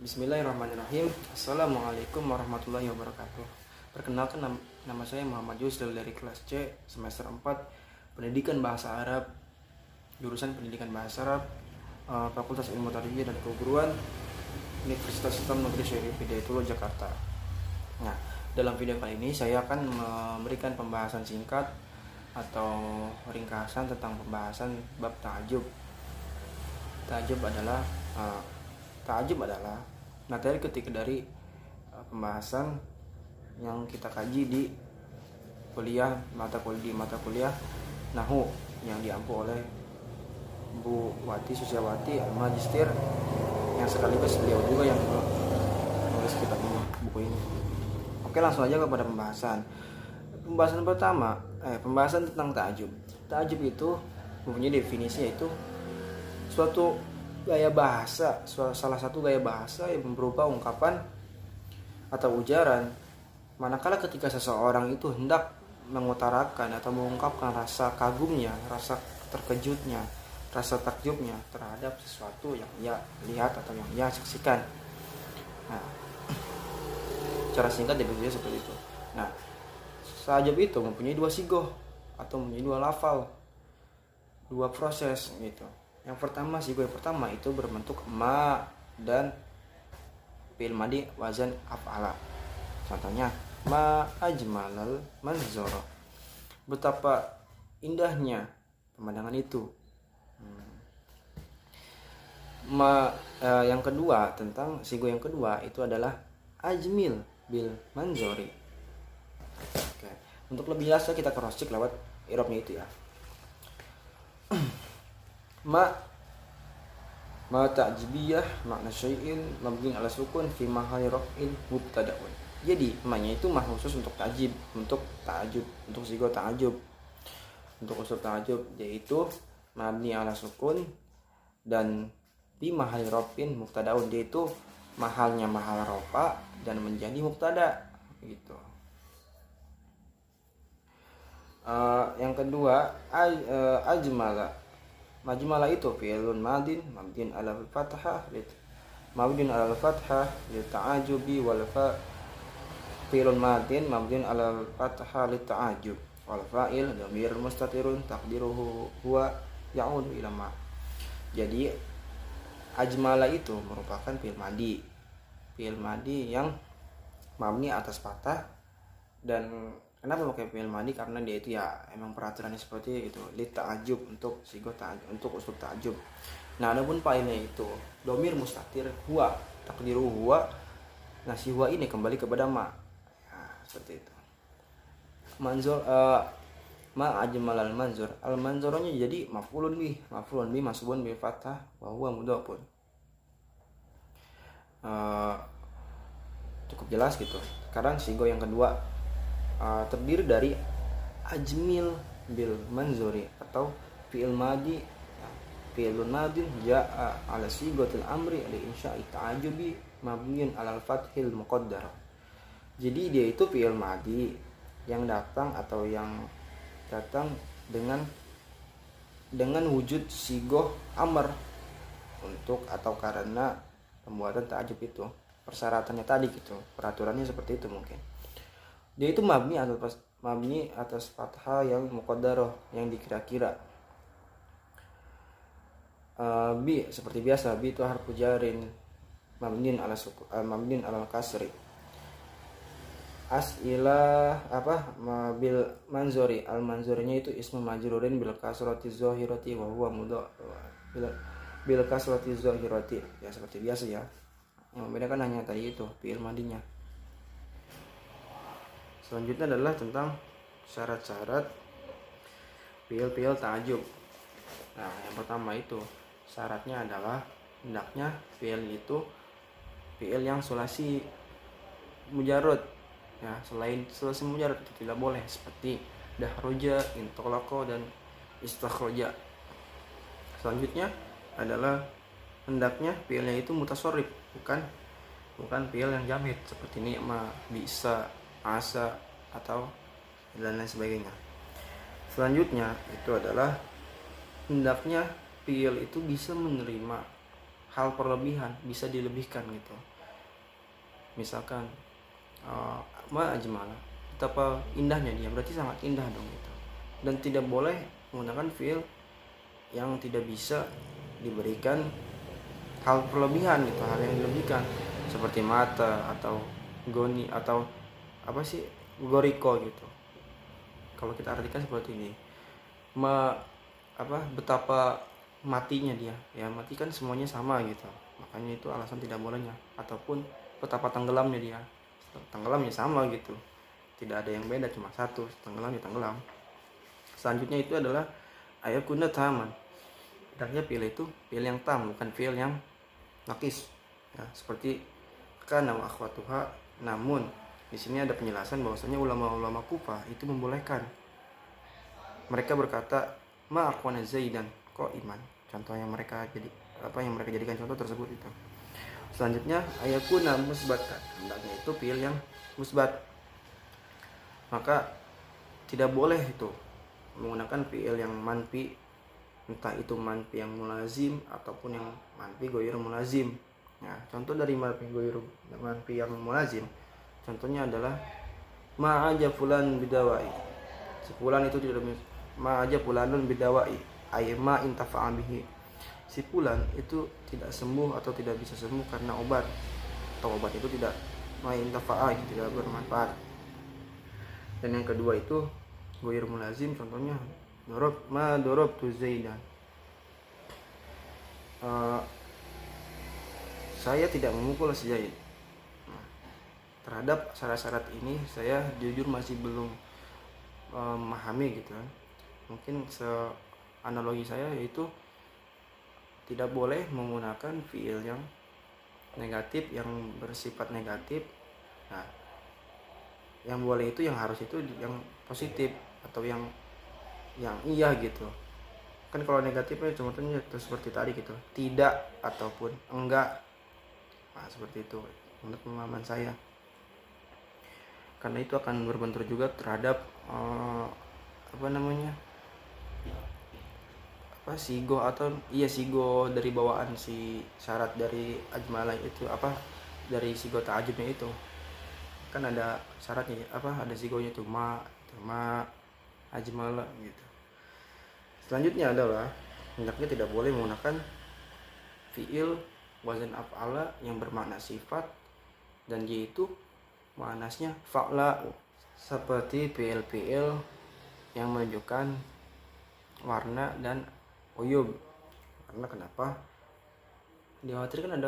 Bismillahirrahmanirrahim. Assalamualaikum warahmatullahi wabarakatuh. Perkenalkan, nama saya Muhammad Yusril dari kelas C semester 4 Pendidikan Bahasa Arab, jurusan Pendidikan Bahasa Arab, Fakultas Ilmu Tarbiyah dan Keguruan, Universitas Islam Negeri Syarif Hidayatullah Jakarta. Nah, dalam video kali ini saya akan memberikan pembahasan singkat atau ringkasan tentang pembahasan bab ta'ajub. Ta'ajub adalah materi ketika dari pembahasan yang kita kaji di mata kuliah Nahwu yang diampu oleh Bu Wati Susiawati Al-Magistir, yang sekaligus beliau juga yang menulis kitab ini, buku ini. Oke, langsung aja kepada pembahasan. Pembahasan tentang ta'ajub. Ta'ajub itu mempunyai definisi, yaitu suatu gaya bahasa, salah satu gaya bahasa yang berupa ungkapan atau ujaran manakala ketika seseorang itu hendak mengutarakan atau mengungkapkan rasa kagumnya, rasa terkejutnya, rasa takjubnya terhadap sesuatu yang ia lihat atau yang ia saksikan. Nah, cara singkat definisinya seperti itu. Nah, ta'ajub itu mempunyai dua sigoh atau mempunyai dua lafal, dua proses gitu. Yang pertama, sigoh yang pertama itu berbentuk ma dan fi'il madi wazan af'ala. Contohnya, ma ajmalal manzara. Betapa indahnya pemandangan itu. Yang kedua, tentang sigoh yang kedua itu adalah ajmil bil manzori. Oke. Untuk lebih jelas kita cross check lewat i'rabnya itu ya. Ma ta'jibiyah makna syai'in mabni ala sukun fi mahalli raf'in mubtada'un. Jadi maknanya itu mah khusus untuk ta'jib, untuk ta'ajub, untuk sigoh ta'ajub. Untuk unsur ta'ajub yaitu mabni ala sukun dan fi mahalli raf'in mubtada'un, yaitu mahalnya mahal rafa dan menjadi mubtada gitu. Yang kedua, Majmala itu fi'lun madin mabniun 'ala al-fathah li ta'ajubi wal fi'lun madin mabniun 'ala al-fathah li ta'ajub wal fa'il dhamir mustatirun taqdiruhu huwa ya'udu ila ma. Jadi ajmala itu merupakan fi'il madi yang mabni atas fathah. Dan kenapa pakai fi'il madi? Karena dia itu ya emang peraturannya seperti itu, li ta'ajub, untuk sigoh ta'ajub, untuk unsur ta'ajub. Nah, adapun fa'ilnya itu dhamir mustatir huwa, takdiru huwa. Nah, si huwa ini kembali kepada ma. Nah, seperti itu. Ma ajmalal manzur. Al manzurnya jadi maf'ulun bih masbun bi fathah wa huwa mudhafun. Cukup jelas gitu. Sekarang sigoh yang kedua terdiri dari ajmil bil manzuri atau fi'il madi, fi'ilun madin ja'a ala sigatil amri li insya'i ta'ajubi mabniun alal fathil muqaddar. Jadi dia itu fi'il madi yang datang dengan wujud sigoh amr untuk atau karena pembuatan ta'ajub itu. Persyaratannya tadi gitu, peraturannya seperti itu mungkin. Dia itu mabni atas fathah yang muqaddarah, yang dikira-kira. Bi seperti biasa, bi itu harfu jarin mabniun ala kasri. Bil manzuri, al manzurinya itu ismu majrurin bil kasrati zahirati wa huwa mudhaf bil kasrati zahirati. Ya seperti biasa ya. Yang membedakan hanya tadi itu fi'il madinya. Selanjutnya adalah tentang syarat-syarat fi'il ta'ajub. Nah, yang pertama itu syaratnya adalah hendaknya fi'il itu fi'il yang sulasi mujarrad. Ya, selain sulasi mujarrad itu tidak boleh, seperti dahroja, intolaqa dan istakhroja. Selanjutnya adalah hendaknya fi'ilnya itu mutasharrif, bukan fi'il yang jamid seperti ni'ma, bisa, asa atau dan lain sebagainya. Selanjutnya itu adalah hendaknya fi'il itu bisa menerima hal berlebihan, bisa dilebihkan gitu. Misalkan ma ajmala, betapa indahnya dia, berarti sangat indah dong gitu. Dan tidak boleh menggunakan fiil yang tidak bisa diberikan hal berlebihan gitu, hal yang dilebihkan seperti mata atau goni atau apa sih, goriko gitu. Kalau kita artikan seperti ini, betapa matinya dia, ya mati kan semuanya sama gitu, makanya itu alasan tidak bolehnya. Ataupun betapa tenggelamnya dia, tenggelamnya sama gitu, tidak ada yang beda, cuma satu, tenggelam ya tenggelam. Selanjutnya itu adalah ayakuna taman, hendaknya fiil itu fiil yang tam, bukan fiil yang nakis ya, seperti kana wa akhwatuha. Namun di sini ada penjelasan bahwasanya ulama-ulama Kufah itu membolehkan. Mereka berkata ma aqwana zaidan iman, contoh yang mereka jadikan contoh tersebut itu. Selanjutnya ayakuna musbatan, hendaknya itu fiil yang musbat, maka tidak boleh itu menggunakan fiil yang manfi, entah itu manfi yang mulazim ataupun yang manfi ghair mulazim. Nah, contoh dari manfi yang mulazim, contohnya adalah ma'aja fulan bidawai, si fulan itu tidak ma'aja fulanun bidawai ay ma intafa'a bihi, si fulan itu tidak sembuh atau tidak bisa sembuh karena obat, atau obat itu tidak ma intafa'a, tidak bermanfaat. Dan yang kedua itu ghair mulazim, contohnya dorob tu zaidan, saya tidak memukul si Zaid. Terhadap syarat-syarat ini saya jujur masih belum memahami gitu kan. Mungkin analogi saya yaitu tidak boleh menggunakan fiil yang negatif, yang bersifat negatif. Nah, yang boleh itu yang harus itu yang positif atau yang iya gitu kan. Kalau negatifnya contohnya seperti tadi gitu, tidak ataupun enggak. Nah, seperti itu menurut pemahaman saya, karena itu akan berbentur juga terhadap sigo atau sigo dari bawaan si syarat dari ajmalah itu, dari sigo ta'ajubnya itu kan ada syaratnya, ada sigonya itu ma ajmalah gitu. Selanjutnya adalah hendaknya tidak boleh menggunakan fiil wazan af'ala yang bermakna sifat dan dia itu maknanya fa'la, seperti fiil-fiil yang menunjukkan warna dan uyub. Karena kenapa? Dikhawatirkan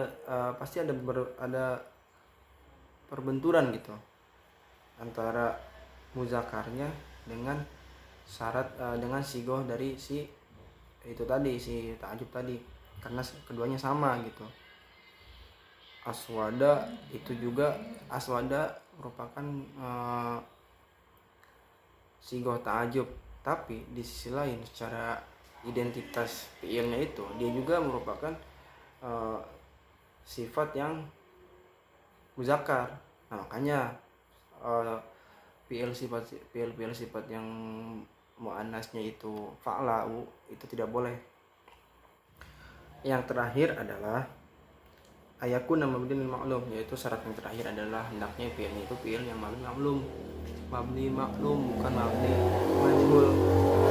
pasti ada perbenturan gitu antara muzakarnya dengan syarat dengan sigoh dari si ta'ajub tadi, karena keduanya sama gitu. Aswada merupakan sigoh ta'ajub, tapi di sisi lain secara identitas fiilnya itu dia juga merupakan sifat yang muzakkar. Nah, makanya fiil sifat yang muannasnya itu fa'la itu tidak boleh. Yang terakhir adalah ayakun mabniun ma'lum, yaitu syarat yang terakhir adalah hendaknya fiilnya itu fiil yang mabni maklum, bukan mabni majhul.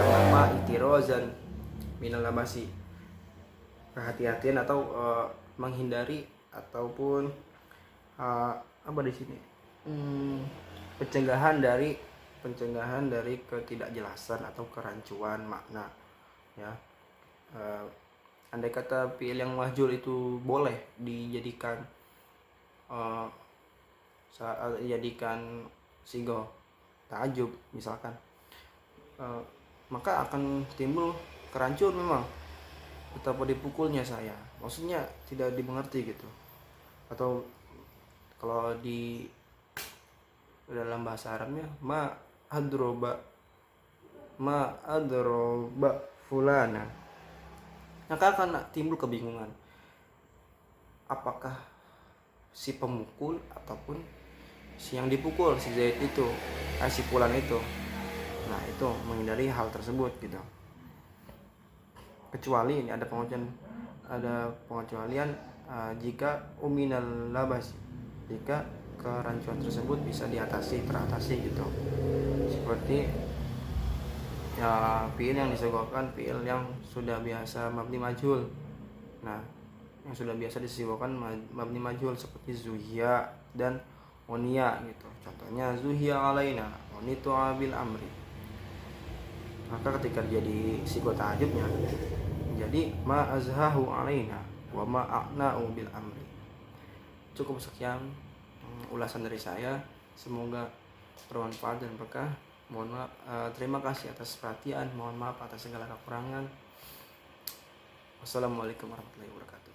Kenapa? Itirozan minal labasi, kehati-hatian atau menghindari ataupun di sini pencegahan dari ketidakjelasan atau kerancuan makna ya. Andai kata fiil yang mahjul itu boleh dijadikan sigoh ta'ajub misalkan, maka akan timbul kerancuan memang, betapa dipukulnya saya, maksudnya tidak dimengerti gitu. Atau kalau di dalam bahasa Arabnya ma adroba fulana, maka akan timbul kebingungan, apakah si pemukul ataupun si yang dipukul, si Zaid itu, si fulan itu. Nah, itu menghindari hal tersebut gitu. Kecuali ini ada pengujian ada pengecualian jika uminal labas, jika kerancuan tersebut bisa teratasi gitu. Seperti ya fiil yang disebutkan, fiil yang sudah biasa mabni majhul. Nah, yang sudah biasa disebutkan mabni majhul seperti zuhia dan onia gitu. Contohnya zuhia alaina onitu abil amri. Maka ketika jadi sigot ta'ajubnya jadi ma azhahu alaina wa ma a'na'u bil amri. Cukup sekian ulasan dari saya, semoga bermanfaat dan berkah. Mohon maaf, terima kasih atas perhatian, mohon maaf atas segala kekurangan. Wassalamualaikum warahmatullahi wabarakatuh.